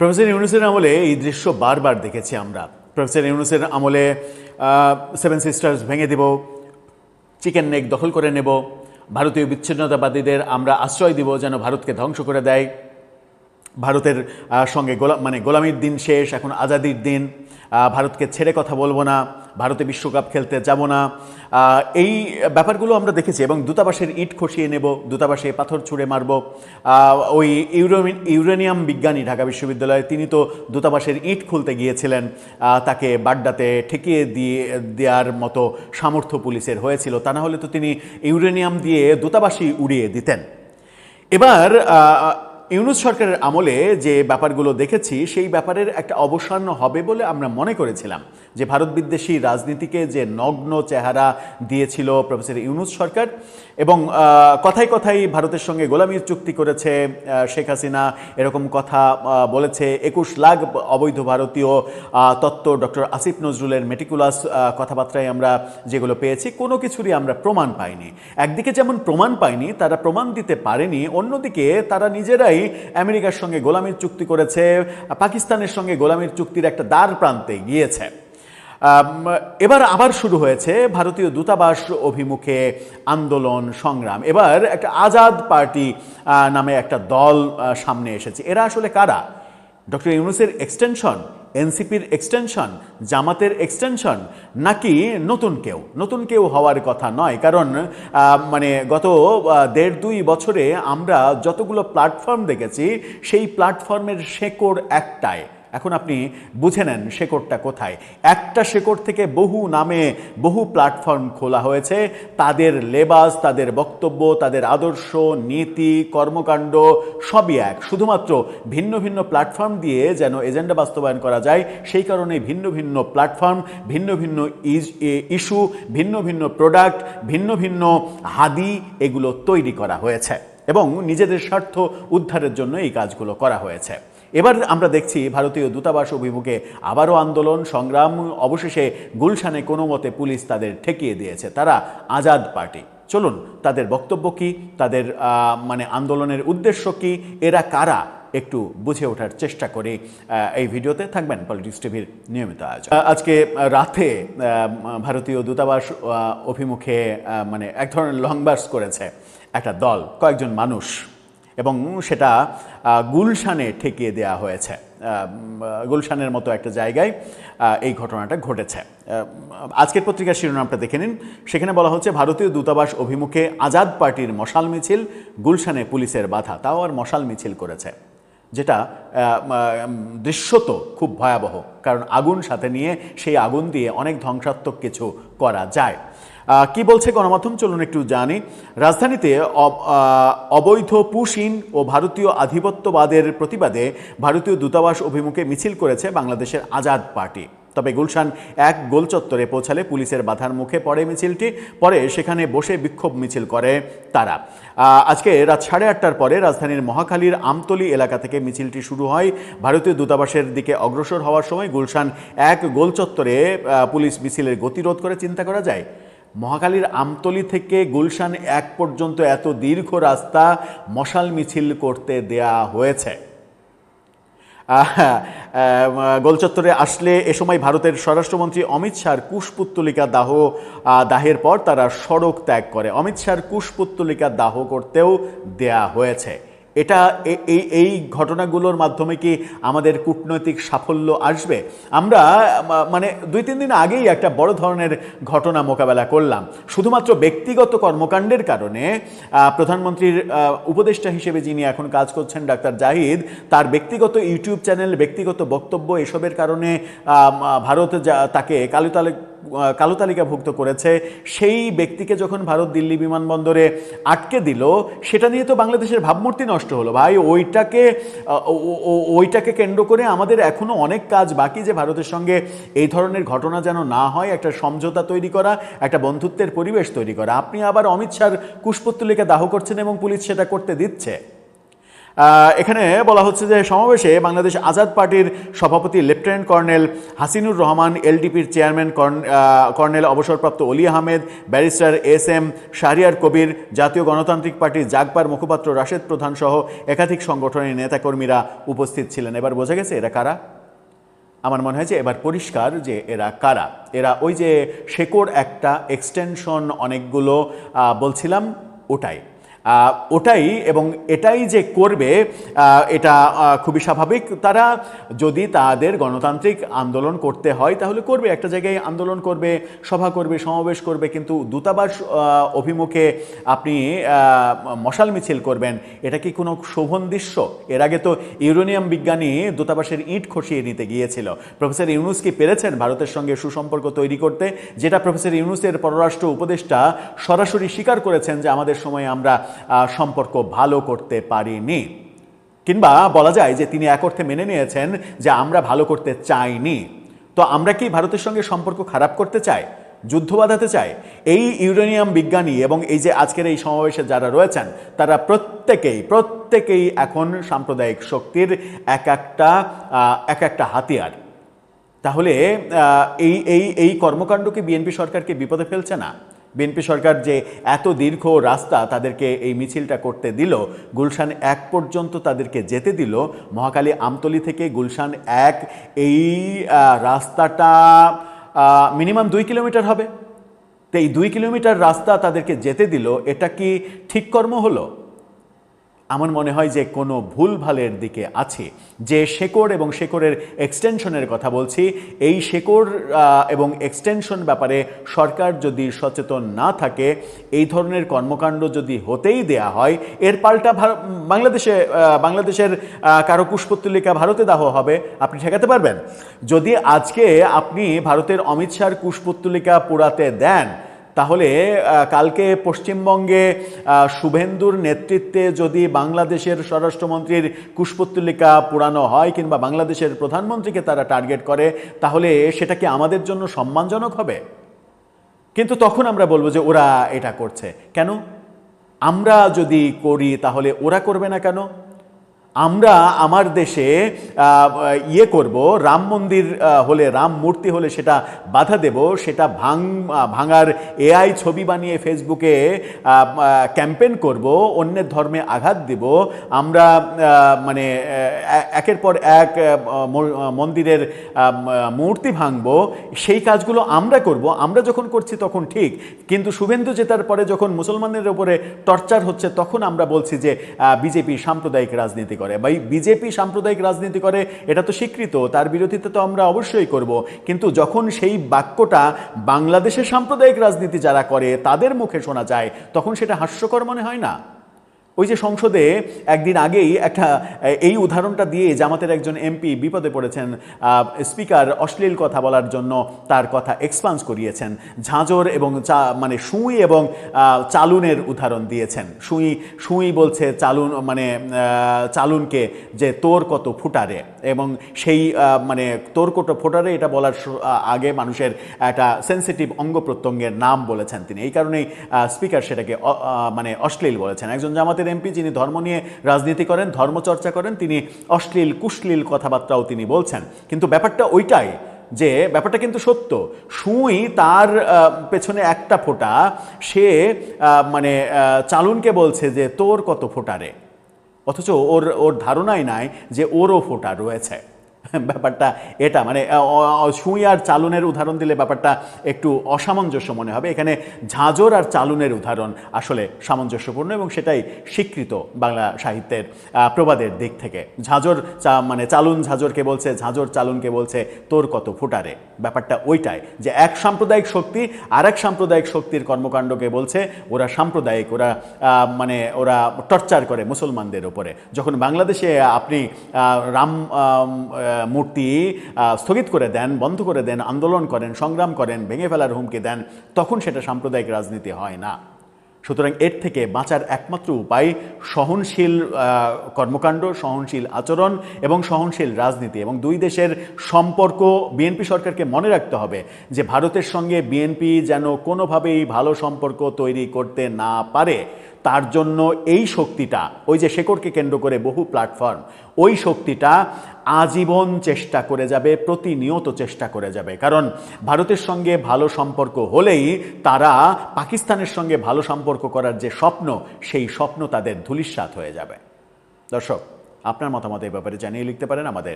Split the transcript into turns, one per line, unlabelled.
Professor ইউনূসের আমলে এই দৃশ্য বারবার দেখেছি আমরা। প্রফেসর ইউনূসের আমলে সেভেন সিস্টার্স ভেঙে দেব, চিকেন নেক দখল করে নেব, ভারতীয় বিচ্ছিন্নতাবাদীদের আমরা আশ্রয় দিব যেন ভারতকে ধ্বংস করে দেয়, ভারতের সঙ্গে গোলামির দিন শেষ, এখন আজাদির দিন, ভারতকে ছেড়ে কথা বলবো না, ভারতে বিশ্বকাপ খেলতে যাব না, এই ব্যাপারগুলো আমরা দেখেছি। এবং দূতাবাসের ইট খসিয়ে নেব, দূতাবাসে পাথর ছুঁড়ে মারব। ওই ইউরেনিয়াম বিজ্ঞানী ঢাকা বিশ্ববিদ্যালয়ে তিনি তো দূতাবাসের ইট খুলতে গিয়েছিলেন, তাকে বাড্ডাতে ঠেকিয়ে দেওয়ার মতো সামর্থ্য পুলিশের হয়েছিল, তা না হলে তো তিনি ইউরেনিয়াম দিয়ে দূতাবাসই উড়িয়ে দিতেন। এবার ইউনূস সরকারের আমলে যে ব্যাপারগুলো দেখেছি সেই ব্যাপারের একটা অবসান হবে বলে আমরা মনে করেছিলাম। যে ভারত বিদ্বেষী রাজনীতিকে যে নগ্ন চেহারা দিয়েছিল প্রফেসর ইউনূস সরকার, এবং কথায় কথায় ভারতের সঙ্গে গোলামির চুক্তি করেছে শেখ হাসিনা, এরকম কথা বলেছে। 21 লাখ অবৈধ ভারতীয় তত্ত্ব ডক্টর আসিফ নজরুলের মেটিকুলাস কথাবার্তায় আমরা যেগুলো পেয়েছি, কোনো কিছুরই আমরা প্রমাণ পাইনি। একদিকে যেমন প্রমাণ পাইনি, তারা প্রমাণ দিতে পারেনি, অন্যদিকে তারা নিজেরাই আমেরিকার সঙ্গে গোলামির চুক্তি করেছে, পাকিস্তানের সঙ্গে গোলামির চুক্তির একটা দ্বার প্রান্তে গিয়েছে। এবার আবার শুরু হয়েছে ভারতীয় দূতাবাস অভিমুখে আন্দোলন সংগ্রাম। এবার একটা আজাদ পার্টি নামে একটা দল সামনে এসেছে। এরা আসলে কারা? ডক্টর ইউনূসের এক্সটেনশন, এনসিপির এক্সটেনশন, জামাতের এক্সটেনশন, নাকি নতুন কেউ হওয়ার কথা নয়। কারণ গত 1.5-2 বছরে আমরা যতগুলো প্ল্যাটফর্ম দেখেছি, সেই প্ল্যাটফর্মের শেকড় একটাই। এখন আপনি বুঝে নেন শেকড়টা কোথায়। একটা শেকড় থেকে বহু নামে বহু প্ল্যাটফর্ম খোলা হয়েছে। তাদের লেবাস, তাদের বক্তব্য, তাদের আদর্শ, নীতি, কর্মকাণ্ড সবই এক। শুধুমাত্র ভিন্ন ভিন্ন প্ল্যাটফর্ম দিয়ে যেন এজেন্ডা বাস্তবায়ন করা যায়, সেই কারণে ভিন্ন ভিন্ন প্ল্যাটফর্ম, ভিন্ন ভিন্ন ইস্যু, ভিন্ন ভিন্ন প্রোডাক্ট, ভিন্ন ভিন্ন হাদি এগুলো তৈরি করা হয়েছে এবং নিজেদের স্বার্থ উদ্ধারের জন্য এই কাজগুলো করা হয়েছে। এবার আমরা দেখছি ভারতীয় দূতাবাস অভিমুখে আবারও আন্দোলন সংগ্রাম। অবশেষে গুলশানে কোনো মতে পুলিশ তাদের ঠেকিয়ে দিয়েছে। তারা আজাদ পার্টি। চলুন তাদের বক্তব্য কি, তাদের আন্দোলনের উদ্দেশ্য কি, এরা কারা, একটু বুঝে ওঠার চেষ্টা করি। এই ভিডিওতে থাকবেন পলিটিক্স টিভির নিয়মিত আয়োজন। আজকে রাতে ভারতীয় দূতাবাস অভিমুখে এক ধরনের লং মার্চ করেছে একটা দল, কয়েকজন মানুষ, এবং সেটা গুলশানে ঠেকিয়ে দেওয়া হয়েছে। গুলশানের মতো একটা জায়গায় এই ঘটনাটা ঘটেছে। আজকের পত্রিকার শিরোনামটা দেখে নিন। সেখানে বলা হচ্ছে ভারতীয় দূতাবাস অভিমুখে আজাদ পার্টির মশাল মিছিল, গুলশানে পুলিশের বাধা। তাও আর মশাল মিছিল করেছে, যেটা দৃশ্যত খুব ভয়াবহ। কারণ আগুন সাথে নিয়ে সেই আগুন দিয়ে অনেক ধ্বংসাত্মক কিছু করা যায়। কি বলছে গণমাধ্যম, চলুন একটু জানি। রাজধানীতে অবৈধ পুশিন ও ভারতীয় আধিপত্যবাদের প্রতিবাদে ভারতীয় দূতাবাস অভিমুখে মিছিল করেছে বাংলাদেশের আজাদ পার্টি। তবে গুলশান 1 গোল চত্বরে পৌঁছালে পুলিশের বাধার মুখে পড়ে মিছিলটি। পরে সেখানে বসে বিক্ষোভ মিছিল করে তারা। আজকে রাত 8:30টার পরে রাজধানীর মহাখালীর আমতলী এলাকা থেকে মিছিলটি শুরু হয়। ভারতীয় দূতাবাসের দিকে অগ্রসর হওয়ার সময় গুলশান 1 গোল চত্বরে পুলিশ মিছিলের গতিরোধ করে। চিন্তা করা যায়, মহাখালীর আমতলী থেকে গুলশান 1 পর্যন্ত এত দীর্ঘ রাস্তা মশাল মিছিল করতে দেয়া হয়েছে। গোলচত্বরে আসলে এ সময় ভারতের স্বরাষ্ট্রমন্ত্রী অমিত শাহর কুশপুত্তলিকা দাহের পর তারা সড়ক ত্যাগ করে। অমিত শাহর কুশপুত্তলিকা দাহ করতেও দেয়া হয়েছে। এটা এই ঘটনাগুলোর মাধ্যমে কি আমাদের কূটনৈতিক সাফল্য আসবে? আমরা 2-3 দিন আগেই একটা বড় ধরনের ঘটনা মোকাবেলা করলাম। শুধুমাত্র ব্যক্তিগত কর্মকাণ্ডের কারণে প্রধানমন্ত্রীর উপদেষ্টা হিসেবে যিনি এখন কাজ করছেন ডাক্তার জাহিদ, তার ব্যক্তিগত ইউটিউব চ্যানেল, ব্যক্তিগত বক্তব্য, এসবের কারণে ভারত তাকে কালো তালিকাভুক্ত করেছে। সেই ব্যক্তিকে যখন ভারত দিল্লি বিমানবন্দরে আটকে দিল, সেটা নিয়ে তো বাংলাদেশের ভাবমূর্তি নষ্ট হলো ভাই। ওইটাকে কেন্দ্র করে আমাদের এখনো অনেক কাজ বাকি, যে ভারতের সঙ্গে এই ধরনের ঘটনা যেন না হয়, একটা সমঝোতা তৈরি করা, একটা বন্ধুত্বের পরিবেশ তৈরি করা। আপনি আবার অমিত শাহর কুশপুত্তলিকা দাহ করছেন এবং পুলিশ সেটা করতে দিচ্ছে। এখানে বলা হচ্ছে যে সমাবেশে বাংলাদেশ আজাদ পার্টির সভাপতি লেফটেন্যান্ট কর্নেল হাসিনুর রহমান, এলডিপির চেয়ারম্যান কর্নেল অবসরপ্রাপ্ত অলি আহমেদ, ব্যারিস্টার এস.এম. শাহরিয়ার কবির, জাতীয় গণতান্ত্রিক পার্টির জাগবার মুখপাত্র রাশেদ প্রধান সহ একাধিক সংগঠনের নেতাকর্মীরা উপস্থিত ছিলেন। এবার বোঝা গেছে এরা কারা? আমার মনে হয় যে এবার পরিষ্কার যে এরা কারা। এরা ওই যে শেকড় একটা এক্সটেনশন অনেকগুলো বলছিলাম ওটাই এবং এটাই যে করবে এটা খুবই স্বাভাবিক। তারা যদি তাদের গণতান্ত্রিক আন্দোলন করতে হয় তাহলে করবে, একটা জায়গায় আন্দোলন করবে, সভা করবে, সমাবেশ করবে, কিন্তু দূতাবাস অভিমুখে আপনি মশাল মিছিল করবেন, এটা কি কোনো শোভন দৃশ্য? এর আগে তো ইউরেনিয়াম বিজ্ঞানী দূতাবাসের ইট খসিয়ে নিতে গিয়েছিল। প্রফেসর ইউনুস কি পেরেছেন ভারতের সঙ্গে সুসম্পর্ক তৈরি করতে? যেটা প্রফেসর ইউনুসের পররাষ্ট্র উপদেষ্টা সরাসরি স্বীকার করেছেন যে আমাদের সময় আমরা সম্পর্ক ভালো করতে পারিনি, কিংবা বলা যায় যে তিনি এক অর্থে মেনে নিয়েছেন যে আমরা ভালো করতে চাইনি। তো আমরা কি ভারতের সঙ্গে সম্পর্ক খারাপ করতে চাই, যুদ্ধ বাঁধাতে চাই? এই ইউরেনিয়াম বিজ্ঞানী এবং এই যে আজকের এই সমাবেশে যারা রয়েছেন তারা প্রত্যেকেই এখন সাম্প্রদায়িক শক্তির এক একটা হাতিয়ার। তাহলে এই কর্মকাণ্ডকে বিএনপি সরকারকে বিপদে ফেলছে না? বিএনপি সরকার যে এত দীর্ঘ রাস্তা তাদেরকে এই মিছিলটা করতে দিল, গুলশান 1 পর্যন্ত তাদেরকে যেতে দিল, মহাখালী আমতলী থেকে গুলশান 1 এই রাস্তাটা মিনিমাম 2 কিলোমিটার হবে। তো এই 2 কিলোমিটার রাস্তা তাদেরকে যেতে দিল, এটা কি ঠিক কর্ম হলো? আমার মনে হয় যে কোনো ভুলভালের দিকে আছে। যে শেকড় এবং শেকড়ের এক্সটেনশনের কথা বলছি, এই শেকড় এবং এক্সটেনশন ব্যাপারে সরকার যদি সচেতন না থাকে, এই ধরনের কর্মকাণ্ড যদি হতেই দেয়া হয়, এর পাল্টা বাংলাদেশের কারো কুশপুত্তলিকা ভারতে দাহ হবে। আপনি ঠেকাতে পারবেন? যদি আজকে আপনি ভারতের অমিত শাহর কুশপুত্তলিকা পোড়াতে দেন, তাহলে কালকে পশ্চিমবঙ্গে শুভেন্দুর নেতৃত্বে যদি বাংলাদেশের স্বরাষ্ট্রমন্ত্রীর কুশপুত্তলিকা পোড়ানো হয় কিংবা বাংলাদেশের প্রধানমন্ত্রীকে তারা টার্গেট করে, তাহলে সেটা কি আমাদের জন্য সম্মানজনক হবে? কিন্তু তখন আমরা বলবো যে ওরা এটা করছে কেন? আমরা যদি করি তাহলে ওরা করবে না কেন? আমরা আমার দেশে করব, রাম মন্দির হলে, রাম মূর্তি হলে সেটা বাধা দেব, সেটা ভাঙার এআই ছবি বানিয়ে ফেসবুকে ক্যাম্পেইন করব, অন্যের ধর্মে আঘাত দেব, আমরা মানে একের পর এক মন্দিরের মূর্তি ভাঙব, সেই কাজগুলো আমরা করব। আমরা যখন করছি তখন ঠিক, কিন্তু শুভেন্দু জেতার পরে যখন মুসলমানদের উপরে টর্চার হচ্ছে তখন আমরা বলছি যে বিজেপি সাম্প্রদায়িক রাজনীতি করে। ভাই, বিজেপি সাম্প্রদায়িক রাজনীতি করে এটা তো স্বীকৃত, তার বিরোধিতা তো আমরা অবশ্যই করব, কিন্তু যখন সেই বাক্যটা বাংলাদেশের সাম্প্রদায়িক রাজনীতি যারা করে তাদের মুখে শোনা যায় তখন সেটা হাস্যকর মনে হয় না? ওই যে সংসদে একদিন আগেই এই উদাহরণটা দিয়ে জামাতের একজন এমপি বিপদে পড়েছেন, স্পিকার অশ্লীল কথা বলার জন্য তার কথা এক্সপান্স করিয়েছেন, ঝাঁঝর এবং সুই এবং চালুনের উদাহরণ দিয়েছেন। সুই বলছে চালুনকে যে তোর কত ফুটারে, এবং সেই তোর কত ফুটারে এটা বলার আগে মানুষের একটা সেন্সিটিভ অঙ্গ প্রত্যঙ্গের নাম বলেছেন তিনি, এই কারণেই স্পিকার সেটাকে অশ্লীল বলেছেন। একজন জামাতের এমপি যিনি ধর্ম নিয়ে রাজনীতি করেন, ধর্মচর্চা করেন, তিনি অশ্লীল কুশ্লীল কথাবার্তাও তিনি বলছেন। কিন্তু ব্যাপারটা ওইটাই যে ব্যাপারটা কিন্তু সত্য। সুই তার পেছনে একটা ফোঁটা, সে চালুনকে বলছে যে তোর কত ফোঁটারে, অথচ ওর ধারণাই নাই যে ওরও ফোঁটা রয়েছে। ব্যাপারটা এটা সুই আর চালুনের উদাহরণ দিলে ব্যাপারটা একটু অসামঞ্জস্য মনে হবে। এখানে ঝাঁঝর আর চালুনের উদাহরণ আসলে সামঞ্জস্যপূর্ণ এবং সেটাই স্বীকৃত বাংলা সাহিত্যের প্রবাদের দিক থেকে। ঝাঁঝর চালুন ঝাঁঝরকে বলছে, ঝাঁঝর চালুনকে বলছে তোর কত ফুটারে। ব্যাপারটা ওইটাই যে এক সাম্প্রদায়িক শক্তি আর এক সাম্প্রদায়িক শক্তির কর্মকাণ্ডকে বলছে ওরা সাম্প্রদায়িক, ওরা টর্চার করে মুসলমানদের উপরে। যখন বাংলাদেশে আপনি রাম মূর্তি স্থগিত করে দেন, বন্ধ করে দেন, আন্দোলন করেন, সংগ্রাম করেন, ভেঙে ফেলার হুমকি দেন, তখন সেটা সাম্প্রদায়িক রাজনীতি হয় না। সুতরাং এর থেকে বাঁচার একমাত্র উপায় সহনশীল কর্মকাণ্ড, সহনশীল আচরণ এবং সহনশীল রাজনীতি। এবং দুই দেশের সম্পর্ক বিএনপি সরকারকে মনে রাখতে হবে যে ভারতের সঙ্গে বিএনপি যেন কোনোভাবেই ভালো সম্পর্ক তৈরি করতে না পারে। তার জন্য এই শক্তিটা, ওই যে শেকড়কে কেন্দ্র করে বহু প্ল্যাটফর্ম, ওই শক্তিটা আজীবন চেষ্টা করে যাবে, প্রতিনিয়ত চেষ্টা করে যাবে। কারণ ভারতের সঙ্গে ভালো সম্পর্ক হলেই তারা পাকিস্তানের সঙ্গে ভালো সম্পর্ক করার যে স্বপ্ন, সেই স্বপ্ন তাদের ধূলিসাৎ হয়ে যাবে। দর্শক, আপনার মতামত এই ব্যাপারে জানিয়ে লিখতে পারেন আমাদের